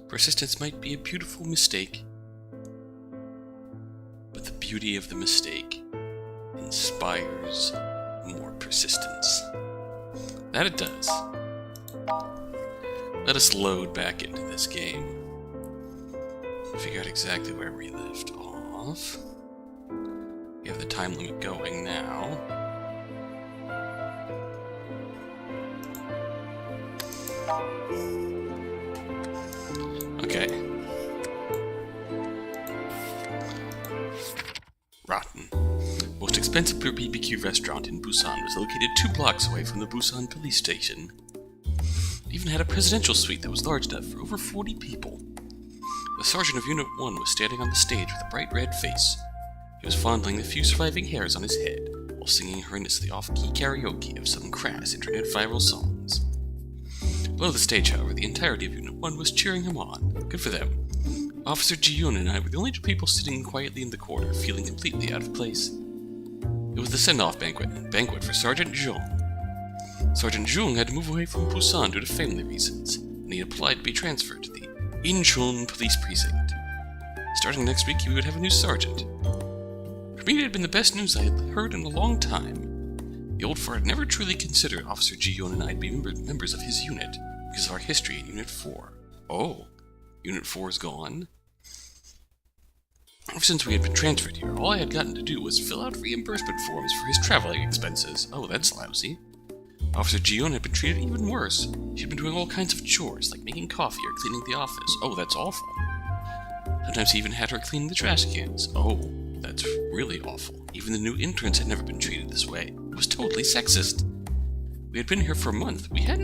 Persistence might be a beautiful mistake, but the beauty of the mistake inspires more persistence. That it does. Let us load back into this game. Figure out exactly where we left off. We have the time limit going now. Okay. Rotten. Most expensive BBQ restaurant in Busan was located 2 blocks away from the Busan police station. It even had a presidential suite that was large enough for over 40 people. The sergeant of Unit 1 was standing on the stage with a bright red face. He was fondling the few surviving hairs on his head while singing horrendously off-key karaoke of some crass internet viral songs. Below the stage, however, the entirety of Unit 1 was cheering him on. Good for them. Officer Ji-yoon and I were the only 2 people sitting quietly in the corner, feeling completely out of place. It was the send-off banquet for Sergeant Jung. Sergeant Jung had to move away from Busan due to family reasons, and he applied to be transferred to the Incheon Police Precinct. Starting next week, we would have a new sergeant. For me, it had been the best news I had heard in a long time. The old fart had never truly considered Officer Ji-yoon and I to be members of his unit, because of our history in Unit 4. Oh, Unit 4 is gone? Ever since we had been transferred here, all I had gotten to do was fill out reimbursement forms for his traveling expenses. Oh, that's lousy. Officer Ji-yoon had been treated even worse. She'd been doing all kinds of chores, like making coffee or cleaning the office. Oh, that's awful. Sometimes he even had her cleaning the trash cans. Oh, that's really awful. Even the new interns had never been treated this way. It was totally sexist. We had been here for a month. We had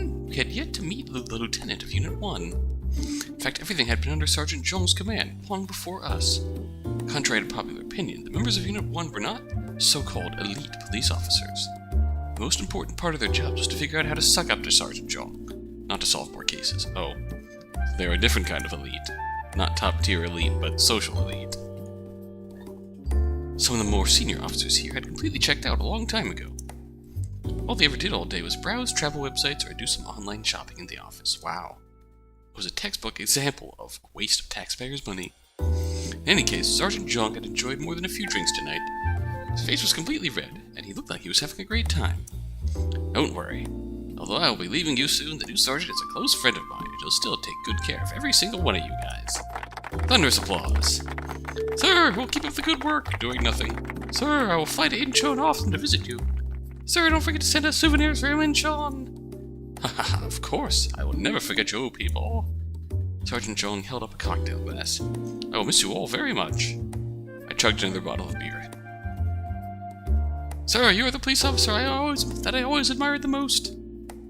yet to meet the lieutenant of Unit 1. In fact, everything had been under Sergeant Jung's command, long before us. Contrary to popular opinion, the members of Unit 1 were not so-called elite police officers. The most important part of their job was to figure out how to suck up to Sergeant Jung, not to solve more cases. Oh, they're a different kind of elite. Not top-tier elite, but social elite. Some of the more senior officers here had completely checked out a long time ago. All they ever did all day was browse travel websites or do some online shopping in the office. Wow. It was a textbook example of waste of taxpayers' money. In any case, Sergeant Jung had enjoyed more than a few drinks tonight. His face was completely red, and he looked like he was having a great time. Don't worry. Although I will be leaving you soon, the new sergeant is a close friend of mine, and he'll still take good care of every single one of you guys. Thunderous applause. Sir, we'll keep up the good work. Doing nothing. Sir, I will fly to Incheon often to visit you. Sir, don't forget to send us souvenirs from Incheon. Haha, of course. I will never forget you people. Sergeant Jung held up a cocktail glass. I will miss you all very much. I chugged another bottle of beer. Sir, you are the police officer I always admired the most.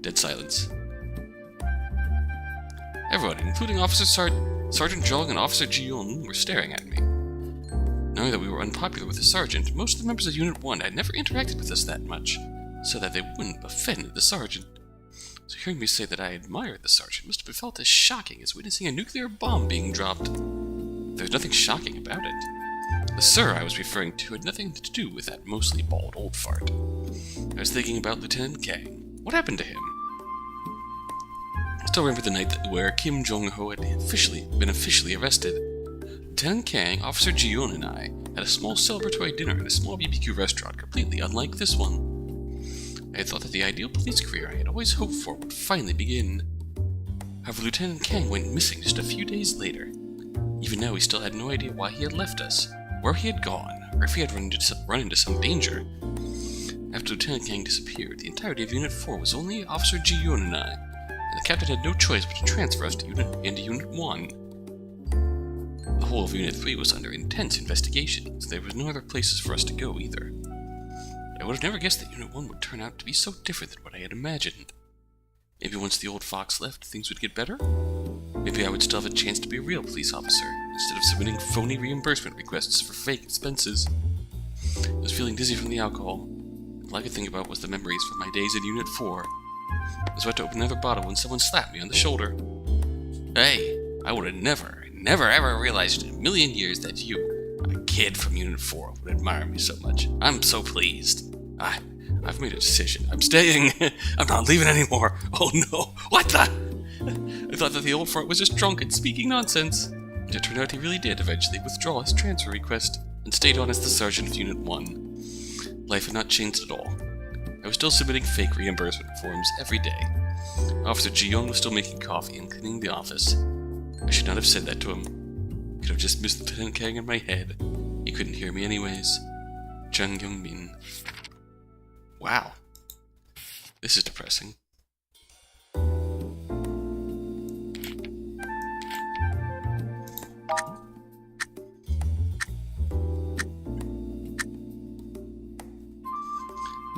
Dead silence. Everyone, including Sergeant Jung and Officer Ji-yoon, were staring at me. Knowing that we were unpopular with the sergeant, most of the members of Unit 1 had never interacted with us that much, so that they wouldn't offend the sergeant. So hearing me say that I admired the sergeant must have felt as shocking as witnessing a nuclear bomb being dropped. There was nothing shocking about it. The sir I was referring to had nothing to do with that mostly bald old fart. I was thinking about Lieutenant Kang. What happened to him? I still remember the night where Kim Jong-ho had been officially arrested. Lieutenant Kang, Officer Ji-yoon, and I had a small celebratory dinner at a small BBQ restaurant completely unlike this one. I had thought that the ideal police career I had always hoped for would finally begin. However, Lieutenant Kang went missing just a few days later. Even now, we still had no idea why he had left us, where he had gone, or if he had run into some danger. After Lieutenant Kang disappeared, the entirety of Unit 4 was only Officer Ji-yoon and I, and the captain had no choice but to transfer us into Unit 1. The whole of Unit 3 was under intense investigation, so there was no other places for us to go either. I would have never guessed that Unit 1 would turn out to be so different than what I had imagined. Maybe once the old fox left, things would get better? Maybe I would still have a chance to be a real police officer, instead of submitting phony reimbursement requests for fake expenses. I was feeling dizzy from the alcohol. All I could think about was the memories from my days in Unit 4. I was about to open another bottle when someone slapped me on the shoulder. Hey, I would have never ever realized in a million years that you, a kid from Unit 4, would admire me so much. I'm so pleased. I've made a decision. I'm staying. I'm not leaving anymore. Oh no. What the? I thought that the old fart was just drunk and speaking nonsense. And it turned out he really did eventually withdraw his transfer request and stayed on as the sergeant of Unit 1. Life had not changed at all. I was still submitting fake reimbursement forms every day. Officer Ji-young was still making coffee and cleaning the office. I should not have said that to him. Could have just missed Lieutenant Kang in my head. He couldn't hear me anyways. Jang Young-min. Wow. This is depressing.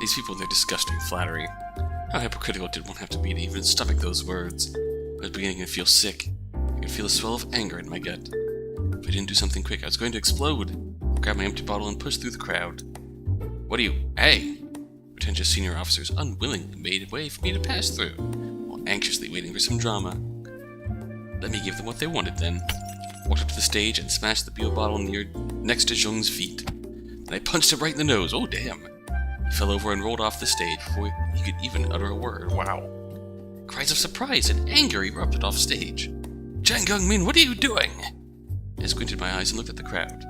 These people and their disgusting flattery. How hypocritical did one have to be to even stomach those words? I was beginning to feel sick. I could feel a swell of anger in my gut. If I didn't do something quick, I was going to explode. I grabbed my empty bottle and pushed through the crowd. What are you? Hey! Pretentious senior officers unwillingly made way for me to pass through, while anxiously waiting for some drama. Let me give them what they wanted then. Walked up to the stage and smashed the beer bottle next to Zhong's feet. Then I punched him right in the nose. Oh damn! He fell over and rolled off the stage before he could even utter a word. Wow. Cries of surprise and anger erupted off stage. Jang Young-min, what are you doing? I squinted my eyes and looked at the crowd.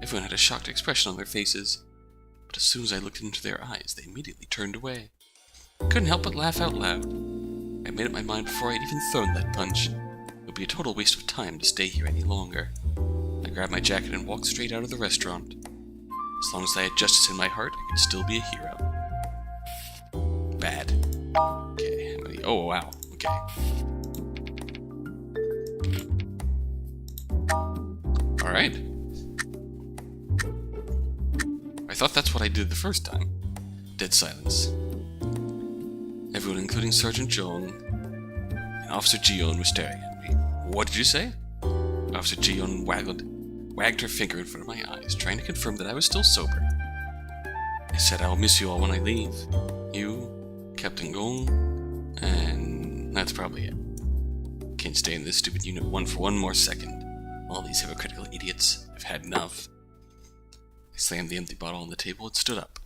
Everyone had a shocked expression on their faces, but as soon as I looked into their eyes, they immediately turned away. I couldn't help but laugh out loud. I made up my mind before I'd even thrown that punch. It would be a total waste of time to stay here any longer. I grabbed my jacket and walked straight out of the restaurant. As long as I had justice in my heart, I could still be a hero. Bad. Okay, oh wow, okay. Alright. I thought that's what I did the first time. Dead silence. Everyone, including Sergeant Jong and Officer Ji-young, was staring at me. What did you say? Officer Ji-young wagged her finger in front of my eyes, trying to confirm that I was still sober. I said I'll miss you all when I leave. You, Captain Gong, and that's probably it. Can't stay in this stupid Unit 1 for one more second. All these hypocritical idiots. I've had enough. I slammed the empty bottle on the table and stood up.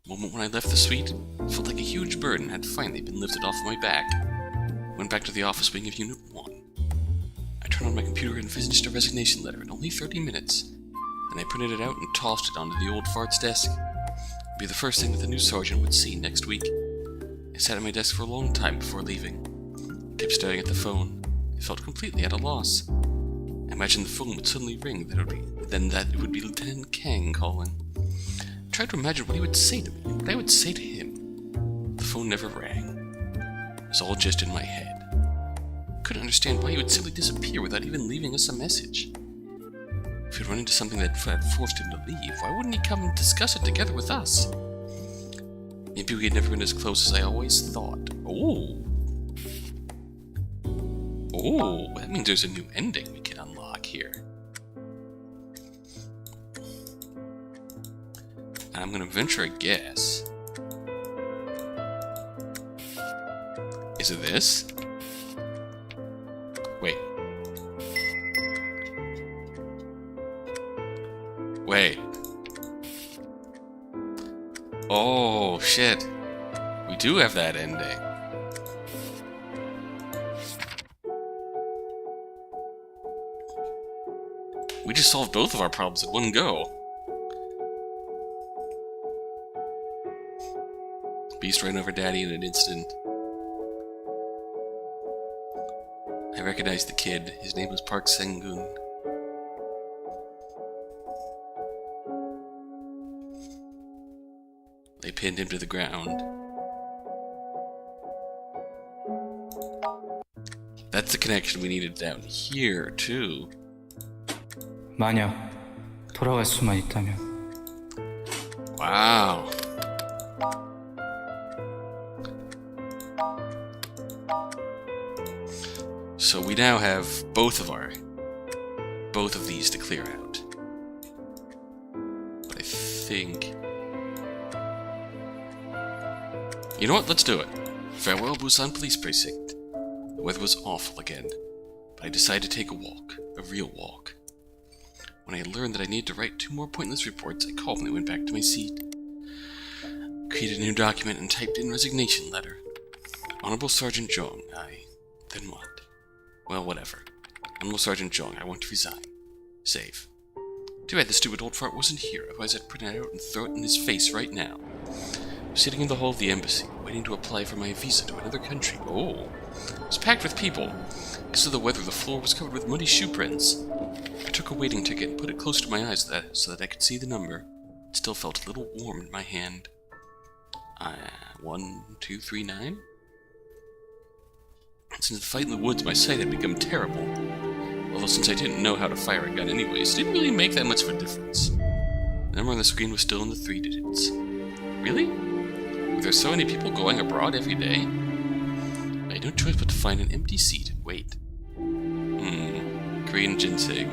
The moment when I left the suite, it felt like a huge burden had finally been lifted off my back. I went back to the office wing of Unit 1. I turned on my computer and finished a resignation letter in only 30 minutes. Then I printed it out and tossed it onto the old fart's desk. It would be the first thing that the new sergeant would see next week. I sat at my desk for a long time before leaving. I kept staring at the phone. I felt completely at a loss. I imagined the phone would suddenly ring, that it would be Lieutenant Kang calling. I tried to imagine what he would say to me, what I would say to him. The phone never rang. It was all just in my head. I couldn't understand why he would simply disappear without even leaving us a message. If he'd run into something that had forced him to leave, why wouldn't he come and discuss it together with us? Maybe we had never been as close as I always thought. Oh, that means there's a new ending we can unlock here. And I'm gonna venture a guess. Is it this? Wait. Oh, shit. We do have that ending. We just solved both of our problems in one go. Beast ran over Daddy in an instant. I recognized the kid. His name was Park Sang-gun. They pinned him to the ground. That's the connection we needed down here, too. 만약 돌아갈 수만 있다면. Wow. So we now have both of these to clear out. But I think... You know what? Let's do it. Farewell, Busan Police Precinct. The weather was awful again, but I decided to take a walk. A real walk. When I had learned that I needed to write 2 more pointless reports, I calmly went back to my seat. Created a new document and typed in resignation letter. Honorable Sergeant Jong, I Then what? Well, whatever. I'm no Sergeant Jong. I want to resign. Save. Too bad the stupid old fart wasn't here, otherwise I'd print it out and throw it in his face right now. I was sitting in the hall of the embassy, waiting to apply for my visa to another country. Oh! It was packed with people. Because of the weather, the floor was covered with muddy shoe prints. I took a waiting ticket and put it close to my eyes so that I could see the number. It still felt a little warm in my hand. 1239? Since the fight in the woods, my sight had become terrible. Although since I didn't know how to fire a gun anyways, it didn't really make that much of a difference. The number on the screen was still in the 3 digits. Really? Were there so many people going abroad every day? I had no choice but to find an empty seat and wait. Korean ginseng.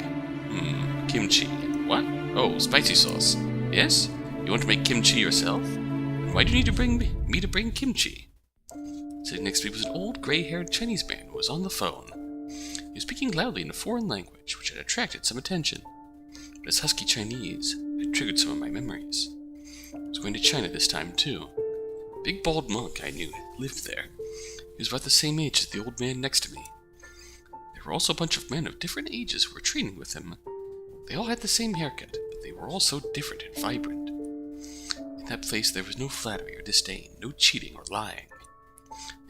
Kimchi. What? Oh, spicy sauce. Yes? You want to make kimchi yourself? And why do you need to bring me to bring kimchi? Sitting next to me was an old, gray-haired Chinese man who was on the phone. He was speaking loudly in a foreign language, which had attracted some attention. But his husky Chinese had triggered some of my memories. I was going to China this time, too. A big bald monk I knew lived there. He was about the same age as the old man next to me. There were also a bunch of men of different ages who were training with him. They all had the same haircut, but they were all so different and vibrant. In that place there was no flattery or disdain, no cheating or lying.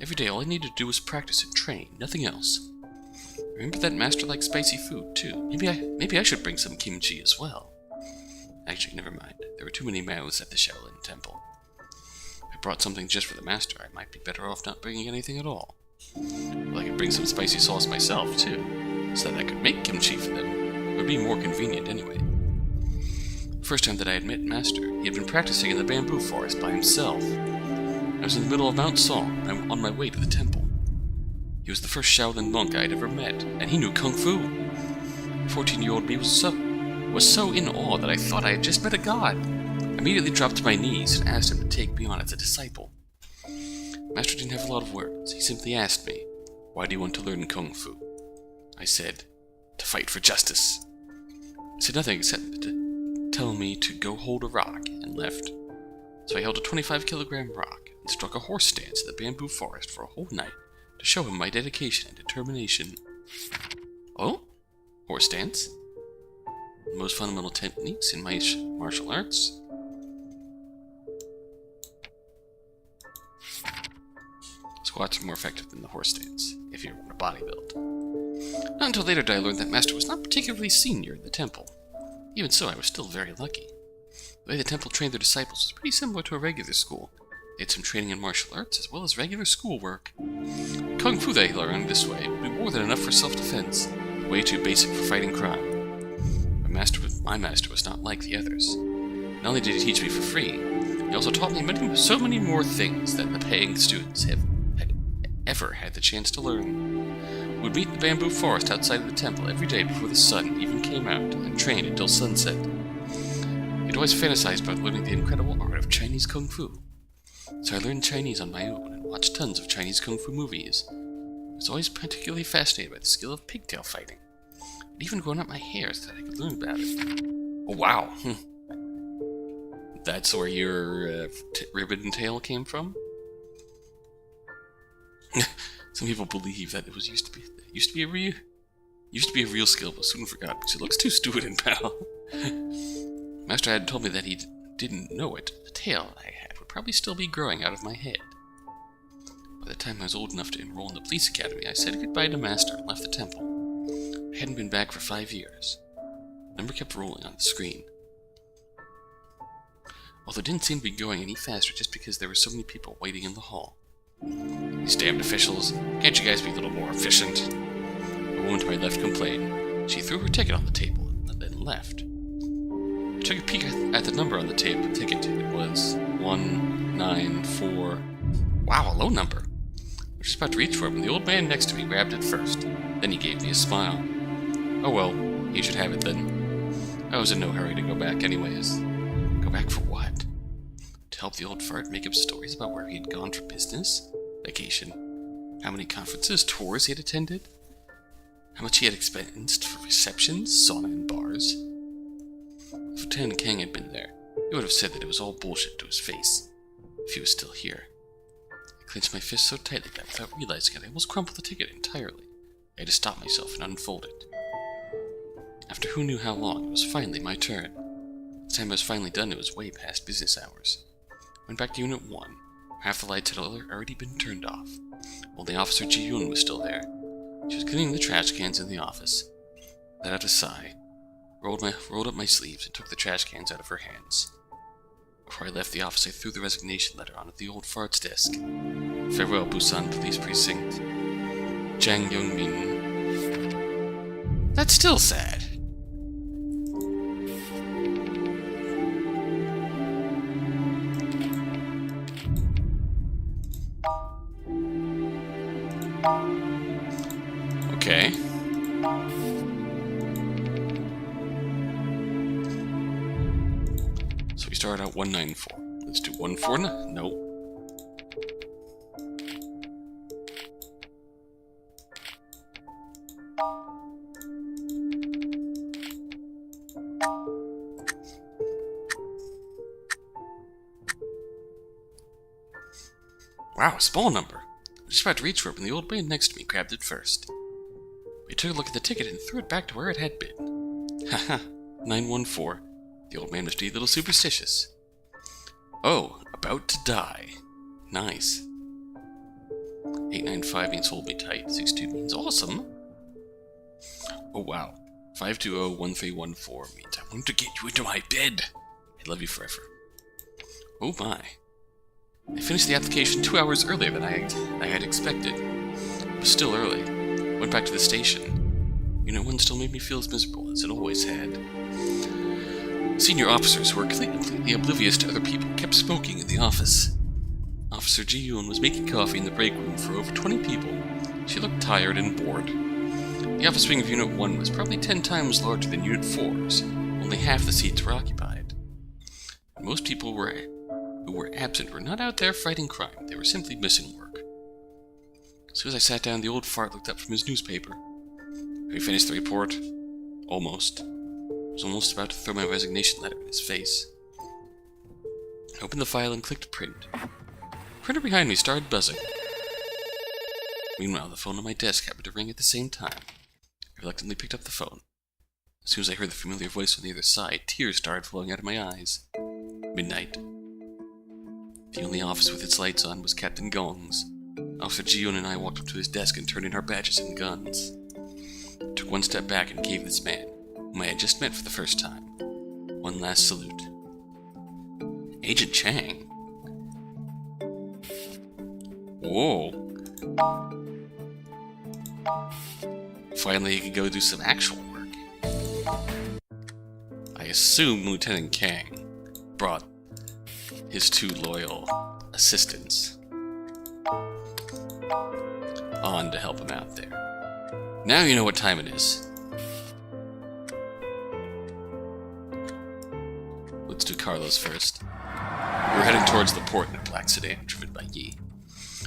Every day all I needed to do was practice and train, nothing else. Remember that master liked spicy food, too. Maybe I should bring some kimchi as well. Actually, never mind. There were too many mouths at the Shaolin Temple. If I brought something just for the master, I might be better off not bringing anything at all. Well, I could bring some spicy sauce myself, too, so that I could make kimchi for them. It would be more convenient anyway. The first time that I had met Master, he had been practicing in the bamboo forest by himself. I was in the middle of Mount Song, on my way to the temple. He was the first Shaolin monk I had ever met, and he knew Kung Fu. 14-year-old me was so in awe that I thought I had just met a god. I immediately dropped to my knees and asked him to take me on as a disciple. Master didn't have a lot of words. He simply asked me, "Why do you want to learn Kung Fu?" I said, "To fight for justice." He said nothing except to tell me to go hold a rock, and left. So I held a 25-kilogram rock and struck a horse stance in the bamboo forest for a whole night to show him my dedication and determination. Oh? Horse stance? The most fundamental techniques in my martial arts. Squats are more effective than the horse stance, if you're in a bodybuild. Not until later did I learn that Master was not particularly senior in the temple. Even so, I was still very lucky. The way the temple trained their disciples was pretty similar to a regular school. They had some training in martial arts, as well as regular schoolwork. Kung Fu they learned this way would be more than enough for self-defense, way too basic for fighting crime. My master was not like the others. Not only did he teach me for free, he also taught me so many more things than the paying students had ever had the chance to learn. We would meet in the bamboo forest outside of the temple every day before the sun even came out, and train until sunset. He'd always fantasized about learning the incredible art of Chinese Kung Fu. So I learned Chinese on my own and watched tons of Chinese Kung Fu movies. I was always particularly fascinated by the skill of pigtail fighting. I'd even grown up my hair so that I could learn about it. Oh, wow! That's where your ribbon and tail came from? Some people believe that it used to be a real skill, but soon forgot because it looks too stupid and pal. Master had told me that he didn't know it. The tail I had would probably still be growing out of my head. By the time I was old enough to enroll in the police academy, I said goodbye to Master and left the temple. I hadn't been back for 5 years. The number kept rolling on the screen. Although it didn't seem to be going any faster just because there were so many people waiting in the hall. These damned officials, can't you guys be a little more efficient? A woman to my left complained. She threw her ticket on the table and then left. I took a peek at the number on the ticket. It was 194. Wow, a low number. I was just about to reach for it when the old man next to me grabbed it first. Then he gave me a smile. Oh well, he should have it then. I was in no hurry to go back anyways. Go back for what? To help the old fart make up stories about where he had gone for business, vacation, how many conferences, tours he had attended, how much he had expensed for receptions, sauna, and bars. If Lieutenant Kang had been there, he would have said that it was all bullshit to his face, if he was still here. I clenched my fist so tightly that without realizing it, I almost crumpled the ticket entirely. I had to stop myself and unfold it. After who knew how long, it was finally my turn. The time I was finally done, it was way past business hours. Went back to Unit 1. Half the lights had already been turned off. Only Officer Ji-yoon was still there. She was cleaning the trash cans in the office. Let out a sigh, rolled up my sleeves, and took the trash cans out of her hands. Before I left the office, I threw the resignation letter onto the old fart's desk. Farewell, Busan Police Precinct. Jang Young-min. That's still sad. Okay. So we started out 194. Let's do 149. Nope. Wow, a small number. I was just about to reach for it when the old man next to me grabbed it first. We took a look at the ticket and threw it back to where it had been. Haha, 914. The old man must be a little superstitious. Oh, about to die. Nice. 895 means hold me tight. 62 means awesome. Oh wow. 520-1314 means I want to get you into my bed. I love you forever. Oh my. I finished the application 2 hours earlier than I had expected. It was still early. Went back to the station. Unit 1 still made me feel as miserable as it always had. Senior officers who were completely oblivious to other people kept smoking in the office. Officer Ji-yoon was making coffee in the break room for over 20 people. She looked tired and bored. The office wing of Unit 1 was probably 10 times larger than Unit 4's. Only half the seats were occupied. And most people who were absent were not out there fighting crime. They were simply missing work. As soon as I sat down, the old fart looked up from his newspaper. Have you finished the report? Almost. I was almost about to throw my resignation letter in his face. I opened the file and clicked print. The printer behind me started buzzing. Meanwhile, the phone on my desk happened to ring at the same time. I reluctantly picked up the phone. As soon as I heard the familiar voice on the other side, tears started flowing out of my eyes. Midnight. The only office with its lights on was Captain Gong's. Officer Ji-yoon and I walked up to his desk and turned in our badges and guns. I took one step back and gave this man, whom I had just met for the first time, one last salute. Agent Chang? Whoa. Finally, he could go do some actual work. I assume Lieutenant Kang brought his 2 loyal assistants on to help him out there. Now you know what time it is. Let's do Carlos first. We were heading towards the port in a black sedan driven by Yi.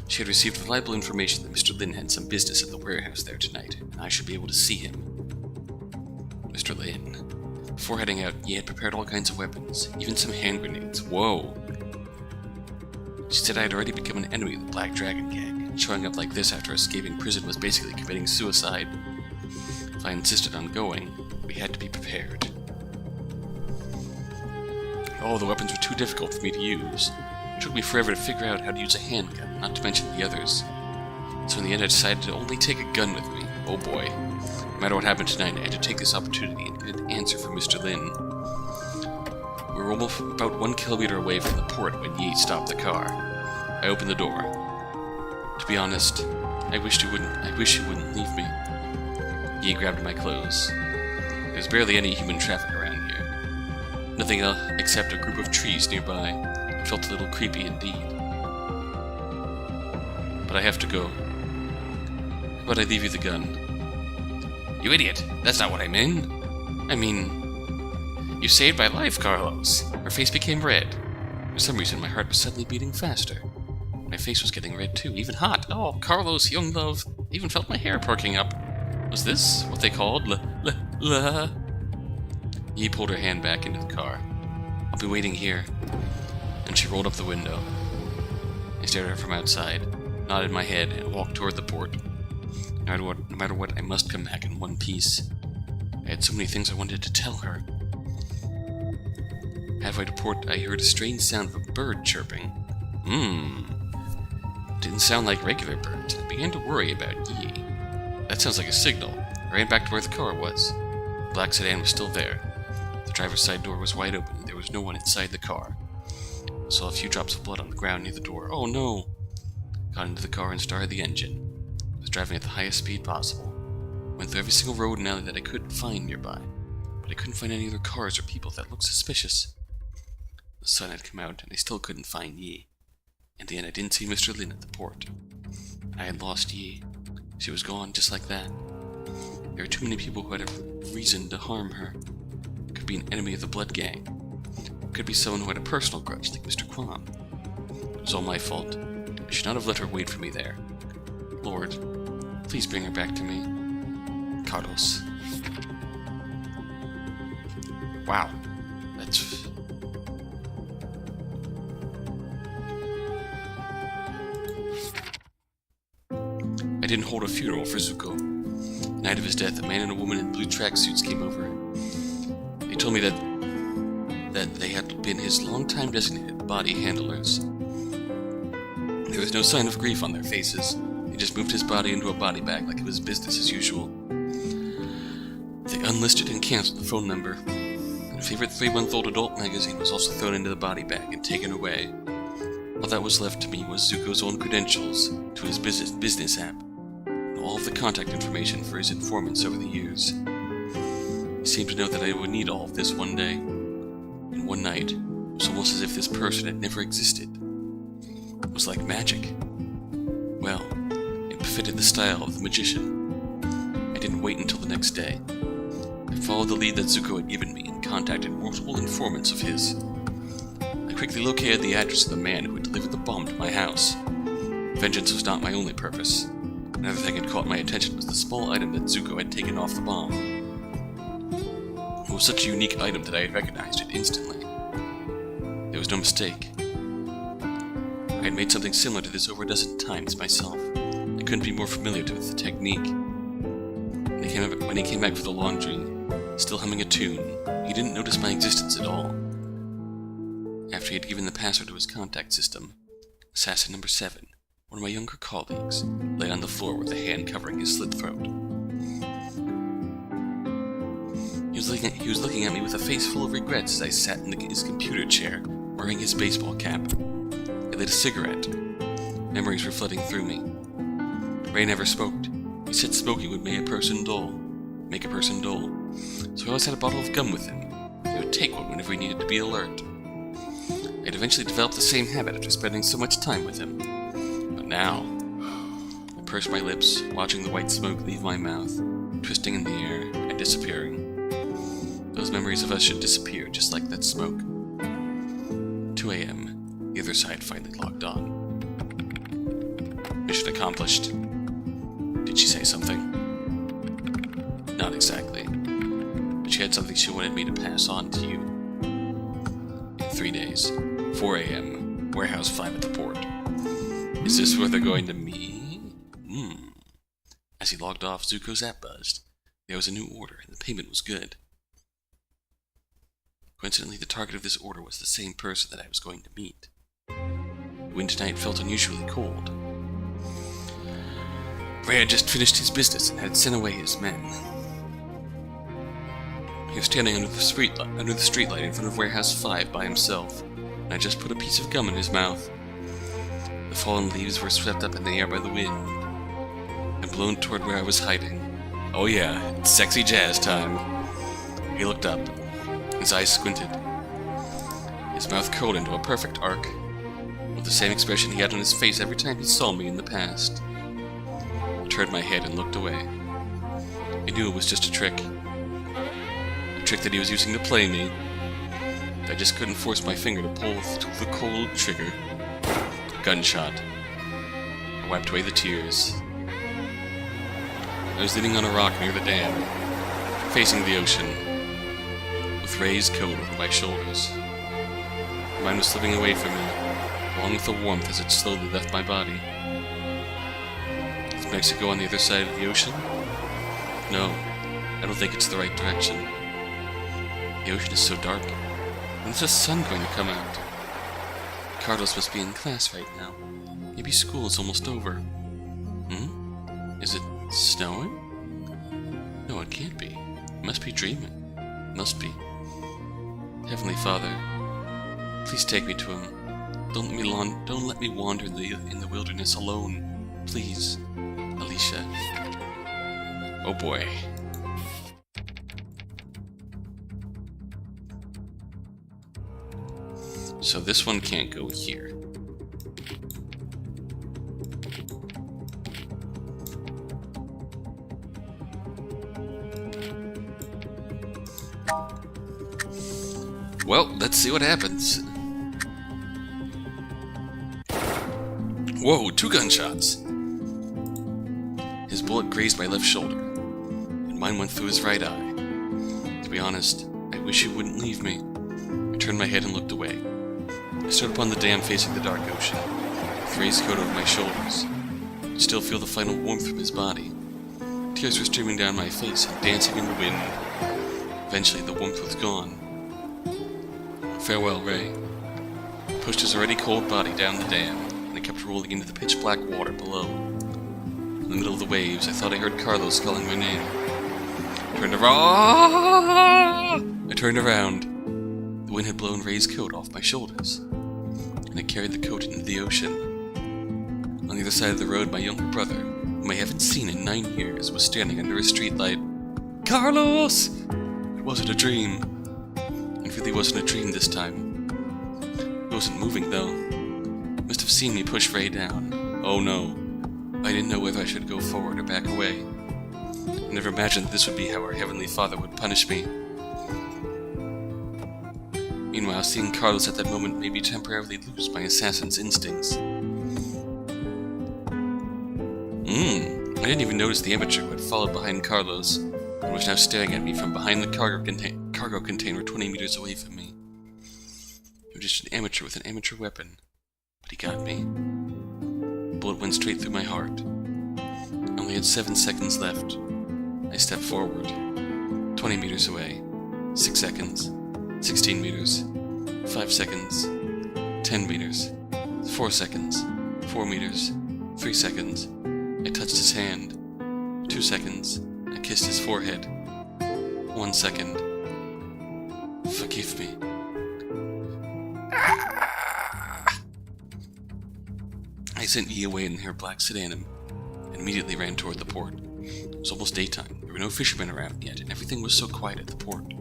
She had received reliable information that Mr. Lin had some business at the warehouse there tonight, and I should be able to see him. Mr. Lin. Before heading out, Yi had prepared all kinds of weapons, even some hand grenades. Whoa! She said I had already become an enemy of the Black Dragon Gang, and showing up like this after escaping prison was basically committing suicide. If I insisted on going, we had to be prepared. Oh, the weapons were too difficult for me to use. It took me forever to figure out how to use a handgun, not to mention the others. So in the end I decided to only take a gun with me. Oh boy. No matter what happened tonight, I had to take this opportunity and get an answer from Mr. Lin. We were almost about 1 kilometer away from the port when Yi stopped the car. I opened the door. To be honest, I wish you wouldn't leave me. Yi grabbed my clothes. There's barely any human traffic around here. Nothing else except a group of trees nearby. It felt a little creepy indeed. But I have to go. How about I leave you the gun? You idiot! That's not what I meant! I mean... You saved my life, Carlos! Her face became red. For some reason, my heart was suddenly beating faster. My face was getting red too, even hot. Oh, Carlos, young love! I even felt my hair perking up. Was this what they called Yi pulled her hand back into the car. I'll be waiting here. And she rolled up the window. I stared at her from outside, nodded my head, and walked toward the port. No matter what, I must come back in one piece. I had so many things I wanted to tell her. Halfway to port, I heard a strange sound of a bird chirping. Didn't sound like regular birds. I began to worry about Yi. That sounds like a signal. I ran back to where the car was. The black sedan was still there. The driver's side door was wide open, and there was no one inside the car. I saw a few drops of blood on the ground near the door. Oh no! Got into the car and started the engine. I was driving at the highest speed possible. Went through every single road and alley that I could find nearby, but I couldn't find any other cars or people that looked suspicious. The sun had come out, and I still couldn't find Yi. In the end, I didn't see Mr. Lin at the port. I had lost Yi. She was gone just like that. There were too many people who had a reason to harm her. It could be an enemy of the Blood Gang. It could be someone who had a personal grudge, like Mr. Kwan. It was all my fault. I should not have let her wait for me there. Lord, please bring her back to me. Carlos. Wow. That's... I didn't hold a funeral for Zuko. The night of his death, a man and a woman in blue tracksuits came over. They told me that they had been his long-time designated body handlers. There was no sign of grief on their faces. They just moved his body into a body bag like it was business as usual. They unlisted and canceled the phone number. And a favorite 3-month-old adult magazine was also thrown into the body bag and taken away. All that was left to me was Zuko's own credentials to his business app, and all of the contact information for his informants over the years. He seemed to know that I would need all of this one day. And one night, it was almost as if this person had never existed. It was like magic. Well, it befitted the style of the magician. I didn't wait until the next day. I followed the lead that Zuko had given me and contacted multiple informants of his. I quickly located the address of the man who had delivered the bomb to my house. Vengeance was not my only purpose. Another thing that caught my attention was the small item that Zuko had taken off the bomb. It was such a unique item that I had recognized it instantly. There was no mistake. I had made something similar to this over a dozen times myself. I couldn't be more familiar with the technique. When he came back for the laundry, still humming a tune, he didn't notice my existence at all. After he had given the password to his contact system, assassin number 7, one of my younger colleagues, lay on the floor with a hand covering his slit throat. He was looking at me with a face full of regrets as I sat in his computer chair, wearing his baseball cap. I lit a cigarette. Memories were flooding through me. Ray never smoked. He said smoking would make a person dull. So he always had a bottle of gum with him. He would take one whenever he needed to be alert. I had eventually developed the same habit after spending so much time with him. But now, I pursed my lips, watching the white smoke leave my mouth, twisting in the air and disappearing. Those memories of us should disappear just like that smoke. 2 a.m. The other side finally logged on. Mission accomplished. Did she say something? Not exactly. But she had something she wanted me to pass on to you. In 3 days, 4 a.m., Warehouse 5 at the port. Is this where they're going to meet? As he logged off, Zuko's app buzzed. There was a new order, and the payment was good. Coincidentally, the target of this order was the same person that I was going to meet. The wind tonight felt unusually cold. Ray had just finished his business and had sent away his men. He was standing under the streetlight in front of Warehouse 5 by himself, and I just put a piece of gum in his mouth. The fallen leaves were swept up in the air by the wind and blown toward where I was hiding. Oh yeah, it's sexy jazz time. He looked up. His eyes squinted. His mouth curled into a perfect arc, with the same expression he had on his face every time he saw me in the past. I turned my head and looked away. I knew it was just a trick. A trick that he was using to play me. I just couldn't force my finger to pull the cold trigger. Gunshot. I wiped away the tears. I was leaning on a rock near the dam, facing the ocean, with Ray's coat over my shoulders. Mine was slipping away from me, along with the warmth as it slowly left my body. Is Mexico on the other side of the ocean? No, I don't think it's the right direction. The ocean is so dark. When's the sun going to come out? Carlos must be in class right now. Maybe school is almost over. Is it snowing? No, it can't be. It must be dreaming. Must be. Heavenly Father, please take me to him. Don't let me wander in the wilderness alone. Please, Alicia. Oh boy. So this one can't go here. Well, let's see what happens. Whoa, 2 gunshots! His bullet grazed my left shoulder, and mine went through his right eye. To be honest, I wish he wouldn't leave me. I turned my head and looked away. I stood upon the dam facing the dark ocean, with Ray's coat over my shoulders. I could still feel the final warmth from his body. Tears were streaming down my face and dancing in the wind. Eventually, the warmth was gone. Farewell, Ray. I pushed his already cold body down the dam, and it kept rolling into the pitch-black water below. In the middle of the waves, I thought I heard Carlos calling my name. I turned around. The wind had blown Ray's coat off my shoulders, and it carried the coat into the ocean. On the other side of the road, my younger brother, whom I haven't seen in 9 years, was standing under a streetlight. Carlos! It wasn't a dream. It really wasn't a dream this time. He wasn't moving, though. He must have seen me push Ray down. Oh no. I didn't know whether I should go forward or back away. I never imagined this would be how our Heavenly Father would punish me. Meanwhile, seeing Carlos at that moment made me temporarily lose my assassin's instincts. I didn't even notice the amateur who had followed behind Carlos and was now staring at me from behind the cargo container 20 meters away from me. He was just an amateur with an amateur weapon, but he got me. The bullet went straight through my heart. I only had 7 seconds left. I stepped forward. 20 meters away. 6 seconds. 16 meters. 5 seconds. 10 meters. 4 seconds. 4 meters. 3 seconds. I touched his hand. 2 seconds. I kissed his forehead. 1 second. Forgive me. I sent Yi away in her black sedan and immediately ran toward the port. It was almost daytime. There were no fishermen around yet, and everything was so quiet at the port.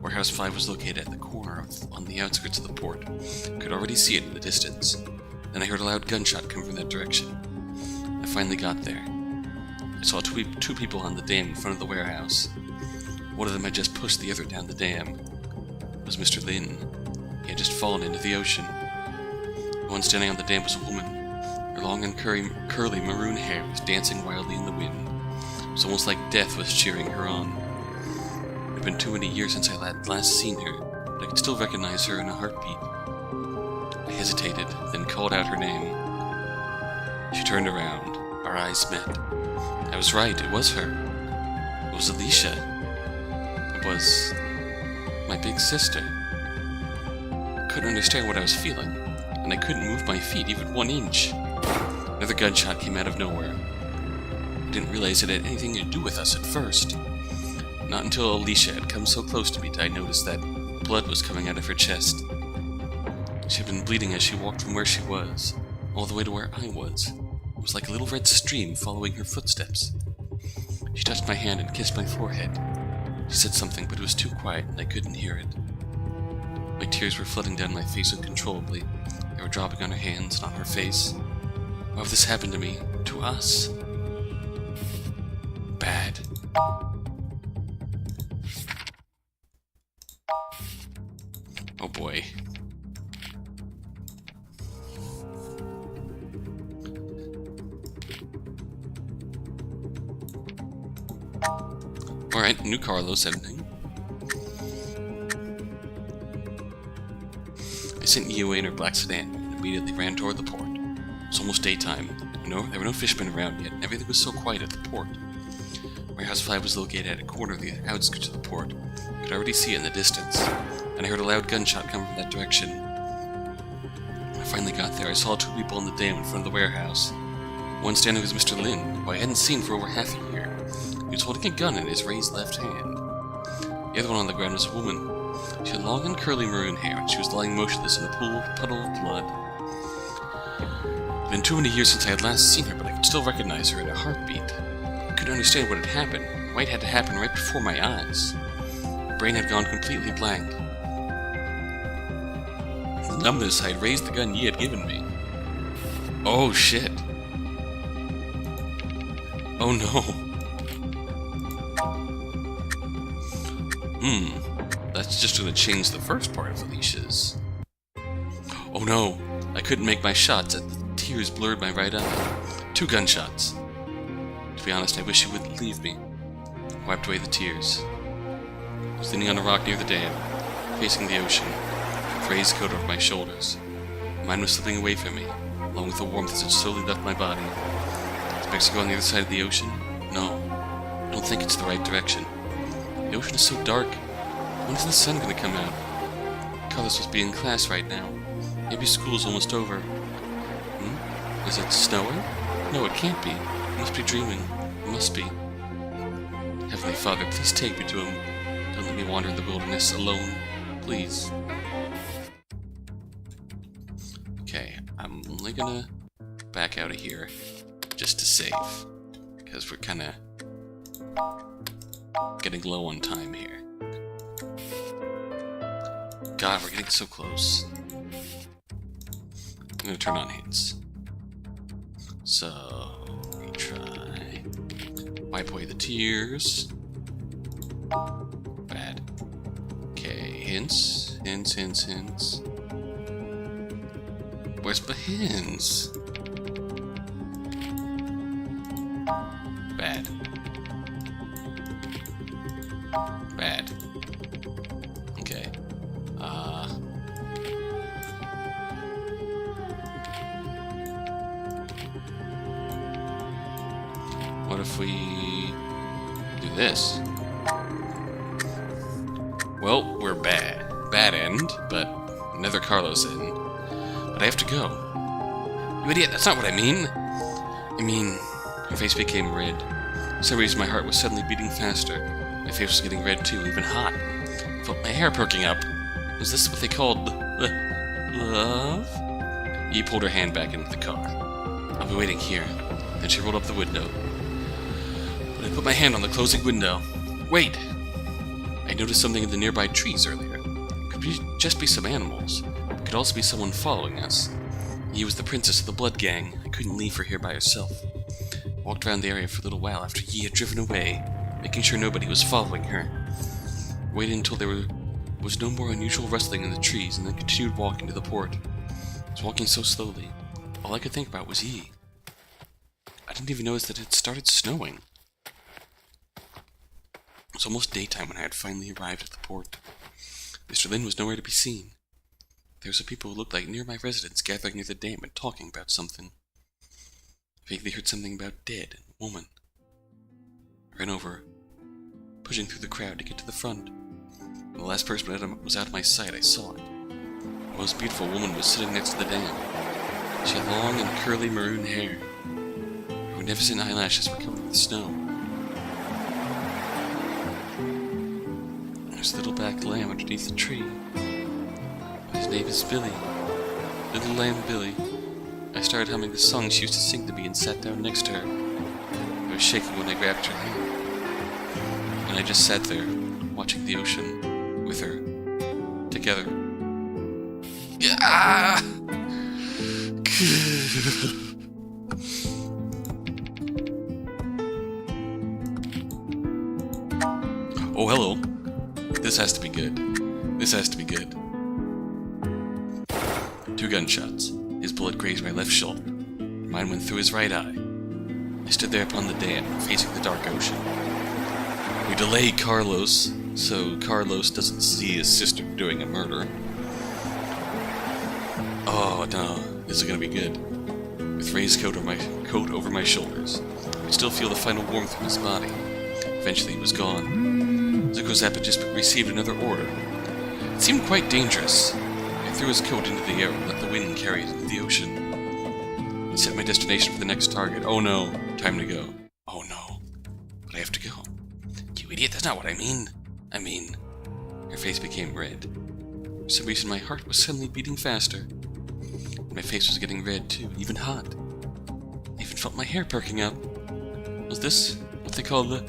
Warehouse 5 was located at the corner on the outskirts of the port. I could already see it in the distance. Then I heard a loud gunshot come from that direction. I finally got there. I saw two people on the dam in front of the warehouse. One of them had just pushed the other down the dam. It was Mr. Lin. He had just fallen into the ocean. The one standing on the dam was a woman. Her long and curly maroon hair was dancing wildly in the wind. It was almost like death was cheering her on. It had been too many years since I had last seen her, but I could still recognize her in a heartbeat. I hesitated, then called out her name. She turned around. Our eyes met. I was right, it was her. It was Alicia. It was my big sister. I couldn't understand what I was feeling, and I couldn't move my feet even 1 inch. Another gunshot came out of nowhere. I didn't realize it had anything to do with us at first. Not until Alicia had come so close to me did I notice that blood was coming out of her chest. She had been bleeding as she walked from where she was, all the way to where I was. It was like a little red stream following her footsteps. She touched my hand and kissed my forehead. She said something, but it was too quiet and I couldn't hear it. My tears were flooding down my face uncontrollably. They were dropping on her hands and on her face. Why would this happen to me? To us? Bad. Oh boy. Alright, new Carlos ending. I sent Yi away in her black sedan and immediately ran toward the port. It was almost daytime. There were no fishermen around yet, and everything was so quiet at the port. Warehouse 5 was located at a corner of the outskirts of the port. I could already see it in the distance, and I heard a loud gunshot coming from that direction. When I finally got there, I saw two people on the dam in front of the warehouse. One standing was Mr. Lin, who I hadn't seen for over half a year. He was holding a gun in his raised left hand. The other one on the ground was a woman. She had long and curly maroon hair, and she was lying motionless in a puddle of blood. It had been too many years since I had last seen her, but I could still recognize her in a heartbeat. I couldn't understand what had happened, why it had to happen right before my eyes. My brain had gone completely blank. The numbness, I had raised the gun Yi had given me. Oh shit. Oh no. That's just gonna change the first part of Alicia's. Oh no, I couldn't make my shots as the tears blurred my right eye. 2 gunshots. To be honest, I wish she wouldn't leave me. I wiped away the tears. I was leaning on a rock near the dam, facing the ocean, with raised coat over my shoulders. Mine was slipping away from me, along with the warmth as it slowly left my body. Is Mexico on the other side of the ocean? No, I don't think it's the right direction. The ocean is so dark. When is the sun gonna come out? Carlos must be in class right now. Maybe school's almost over. Is it snowing? No, it can't be. I must be dreaming. It must be. Heavenly Father, please take me to him. Don't let me wander in the wilderness alone. Please. Okay, I'm only gonna back out of here just to save. Because we're kinda getting low on time here. God, we're getting so close. I'm gonna turn on hints. So, retry. Wipe away the tears. Bad. Okay, hints. Hints. Where's the hints? Bad. Bad. Okay. What if we do this? Well, we're bad. Bad end, but another Carlos in. But I have to go. You idiot, that's not what I mean! Her face became red. For some reason my heart was suddenly beating faster. My face was getting red too, even hot. I felt my hair perking up. Was this what they called love? Yi pulled her hand back into the car. I'll be waiting here. Then she rolled up the window. But I put my hand on the closing window. Wait! I noticed something in the nearby trees earlier. It could just be some animals. It could also be someone following us. Yi was the princess of the blood gang. I couldn't leave her here by herself. I walked around the area for a little while after Yi had driven away, making sure nobody was following her. I waited until there was no more unusual rustling in the trees, and then continued walking to the port. I was walking so slowly. All I could think about was Yi. I didn't even notice that it had started snowing. It was almost daytime when I had finally arrived at the port. Mr. Lin was nowhere to be seen. There were some people who looked like nearby residents gathering near the dam and talking about something. I vaguely heard something about dead and woman. I ran over, pushing through the crowd to get to the front. When the last person was out of my sight, I saw it. The most beautiful woman was sitting next to the dam. She had long and curly maroon hair. Her magnificent eyelashes were covered with snow. There's a little black lamb underneath the tree. His name is Billy. Little Lamb Billy. I started humming the song she used to sing to me and sat down next to her. I was shaking when I grabbed her hand. And I just sat there, watching the ocean with her. Together. Ah! Oh, hello. This has to be good. This has to be good. 2 gunshots. His bullet grazed my left shoulder. Mine went through his right eye. I stood there upon the dam, facing the dark ocean. We delay Carlos, so Carlos doesn't see his sister doing a murder. Oh, no. This is gonna be good. With Ray's coat over my shoulders, I could still feel the final warmth of his body. Eventually he was gone. Zuko's had just received another order. It seemed quite dangerous. I threw his coat into the air and let the wind carry it into the ocean. I set my destination for the next target. Oh no, time to go. Oh no, but I have to go. You idiot, that's not what I mean. Her face became red. For some reason my heart was suddenly beating faster. My face was getting red too, even hot. I even felt my hair perking up. Was this what they call the...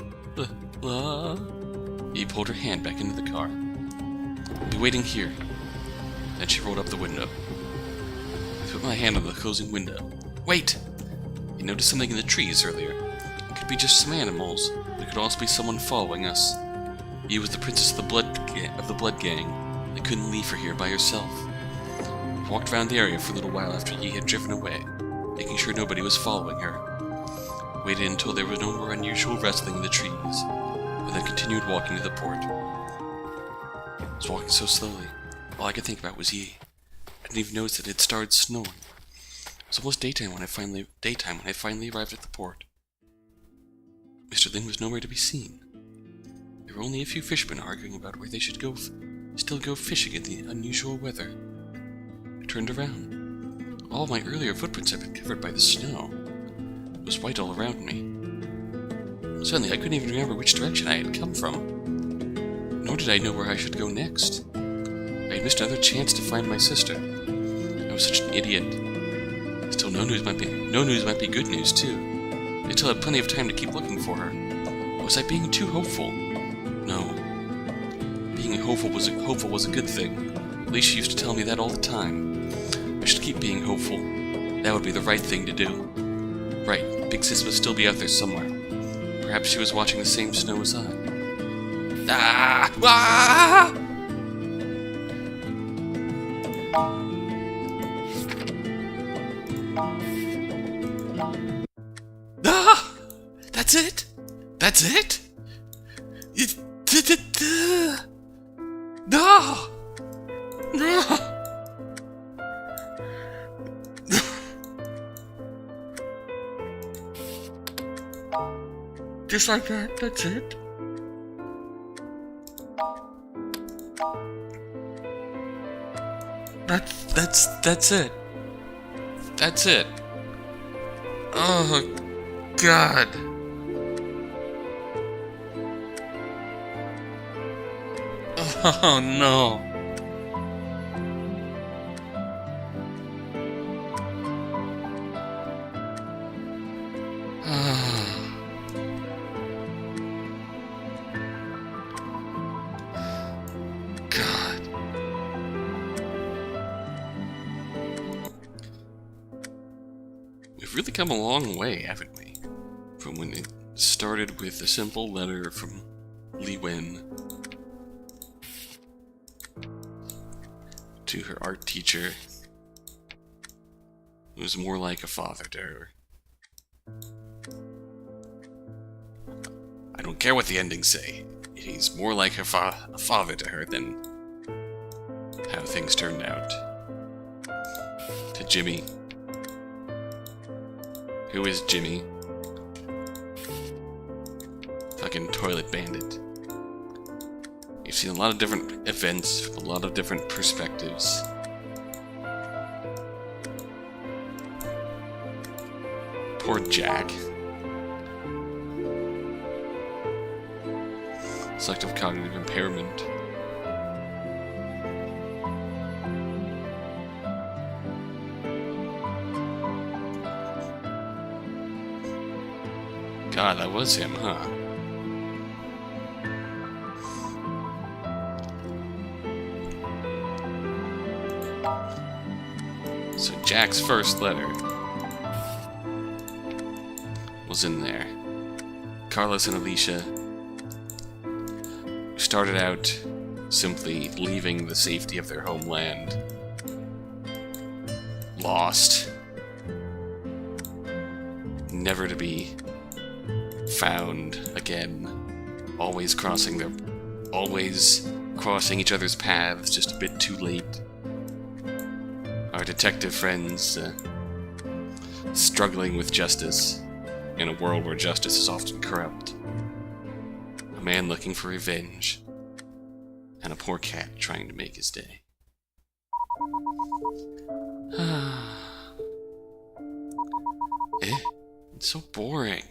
He pulled her hand back into the car. I'll be waiting here. Then she rolled up the window. I put my hand on the closing window. Wait! I noticed something in the trees earlier. It could be just some animals, but it could also be someone following us. Yi was the princess of the blood gang. I couldn't leave her here by herself. I walked around the area for a little while after Yi had driven away, making sure nobody was following her. I waited until there was no more unusual rustling in the trees, and then continued walking to the port. I was walking so slowly, all I could think about was Yi. I didn't even notice that it had started snowing. It was almost daytime when I finally arrived at the port. Mr. Lin was nowhere to be seen. There were only a few fishermen arguing about where they should still go fishing in the unusual weather. I turned around. All my earlier footprints had been covered by the snow. It was white all around me. Suddenly, I couldn't even remember which direction I had come from. Nor did I know where I should go next. I had missed another chance to find my sister. I was such an idiot. Still, no news might be good news, too. I still had plenty of time to keep looking for her. Was I being too hopeful? No. Being hopeful was a good thing. Alicia used to tell me that all the time. I should keep being hopeful. That would be the right thing to do. Right, Big Sis must still be out there somewhere. Perhaps she was watching the same snow as I. Ah! Ah! Ah! That's it? That's it? No! No! Just like that, that's it? That's it. That's it. Oh, God. Oh, no. God. We've really come a long way, haven't we? From when it started with a simple letter from Li Wen to her art teacher, who was more like a father to her. I don't care what the endings say. He's more like a father to her than how things turned out. To Jimmy. Who is Jimmy? Fucking toilet bandit. You've seen a lot of different events from a lot of different perspectives. Poor Jack. Selective cognitive impairment. God, that was him, huh? So Jack's first letter was in there. Carlos and Alicia started out simply leaving the safety of their homeland. Lost. Never to be found again. Always crossing each other's paths just a bit too late. Our detective friends struggling with justice in a world where justice is often corrupt. A man looking for revenge, and a poor cat trying to make his day. It's so boring.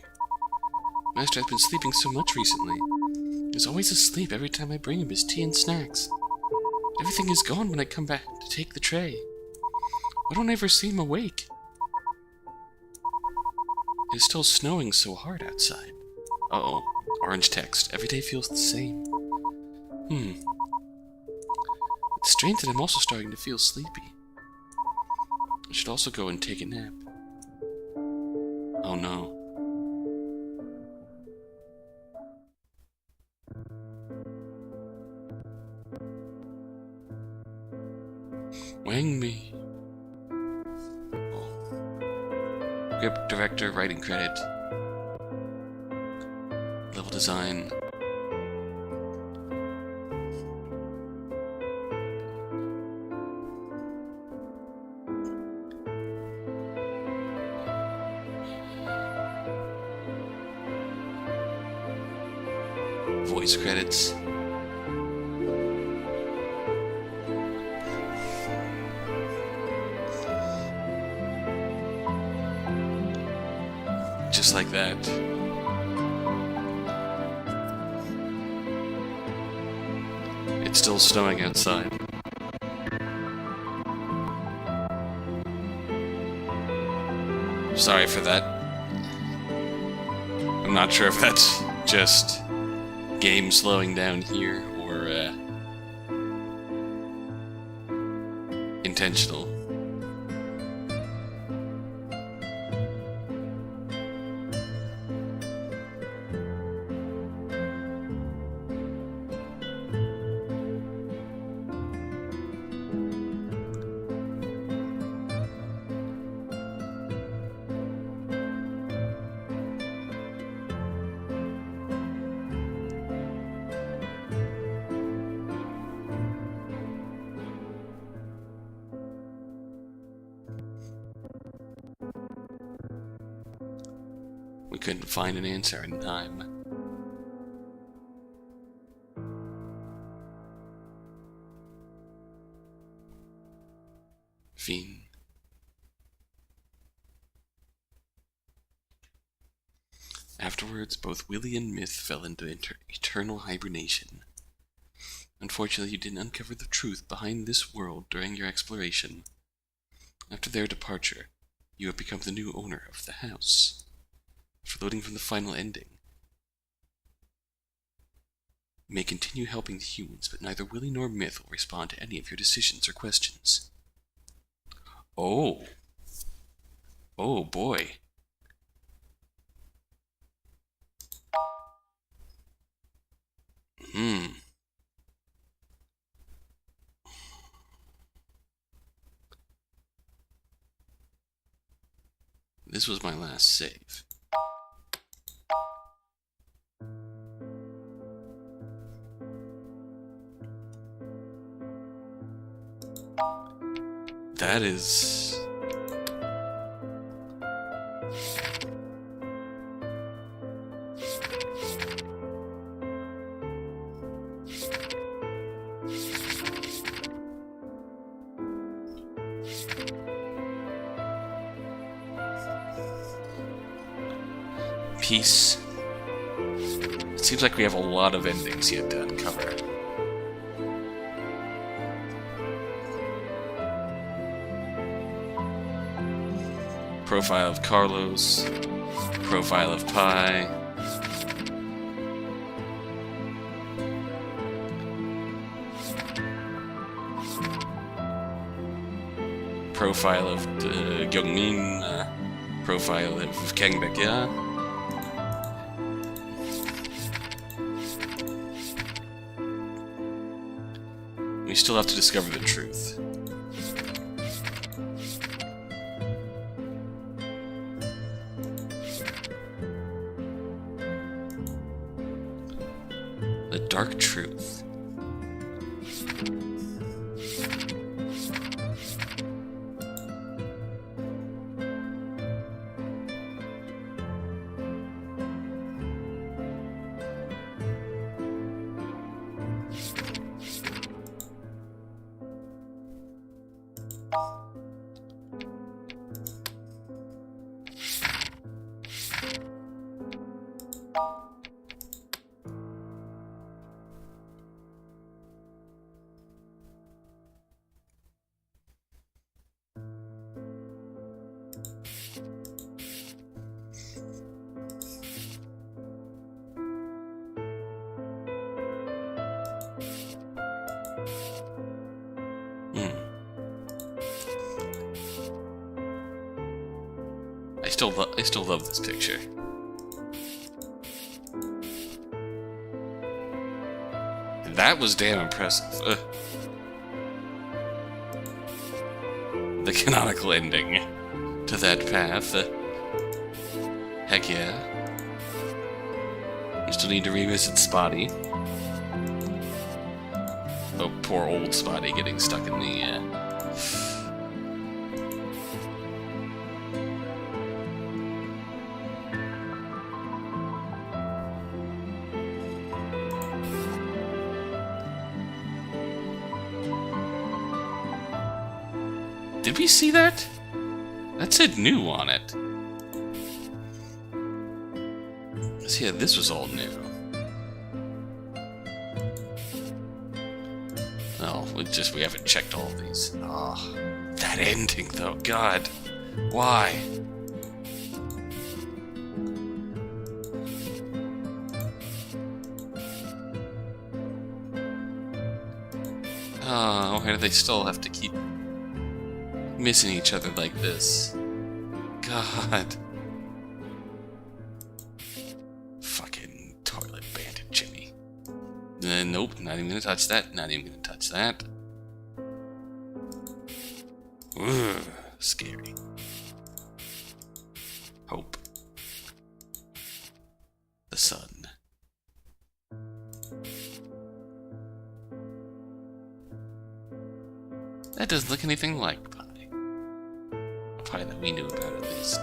Master has been sleeping so much recently. He's always asleep every time I bring him his tea and snacks. Everything is gone when I come back to take the tray. Why don't I ever see him awake? It is still snowing so hard outside. Uh-oh. Orange text. Every day feels the same. It's strange that I'm also starting to feel sleepy. I should also go and take a nap. Oh no. Wang me. Oh. Script, director, writing credit. Level design. Voice credits. Just like that. It's still snowing outside. Sorry for that. I'm not sure if that's just game slowing down here or intentional. We couldn't find an answer in time. Fiend. Afterwards, both Willie and Myth fell into eternal hibernation. Unfortunately, you didn't uncover the truth behind this world during your exploration. After their departure, you have become the new owner of the house. After loading from the final ending, you may continue helping the humans, but neither Willie nor Myth will respond to any of your decisions or questions. Oh. Oh boy. This was my last save. That is... Peace. It seems like we have a lot of endings yet to uncover. Profile of Carlos. Profile of Pi. Profile of Gyeongmin. Profile of Kangbekya. We still have to discover the truth. The dark truth. I still love this picture. That was damn impressive. The canonical ending to that path. Heck yeah. We still need to revisit Spotty. Oh, poor old Spotty getting stuck in the... Did we see that? That said new on it. See, yeah, this was all new. Oh, we haven't checked all of these. Oh, that ending though, God. Why? Oh, why do they still have to keep missing each other like this? God. Fucking toilet bandit Jimmy. Nope, not even gonna touch that. Not even gonna touch that. Ugh, scary. Hope. The sun. That doesn't look anything like pie. A pie that we knew about, at least.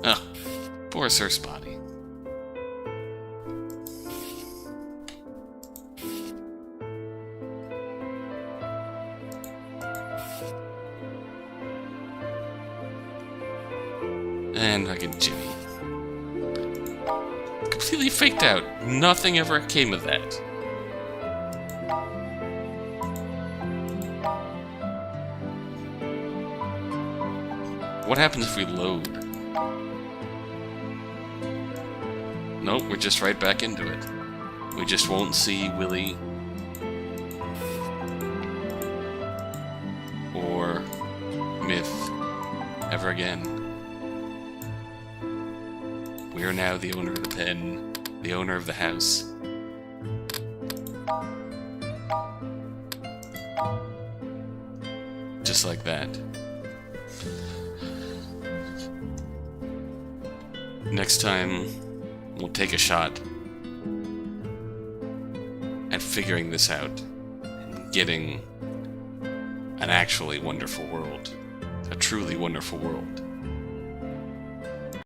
Oh, poor Sir Spotty. And fucking Jimmy. Completely faked out. Nothing ever came of that. What happens if we load? Nope, we're just right back into it. We just won't see Willy or Myth ever again. We are now the owner of the pen, the owner of the house. Just like that. Next time, we'll take a shot at figuring this out and getting an actually wonderful world. A truly wonderful world.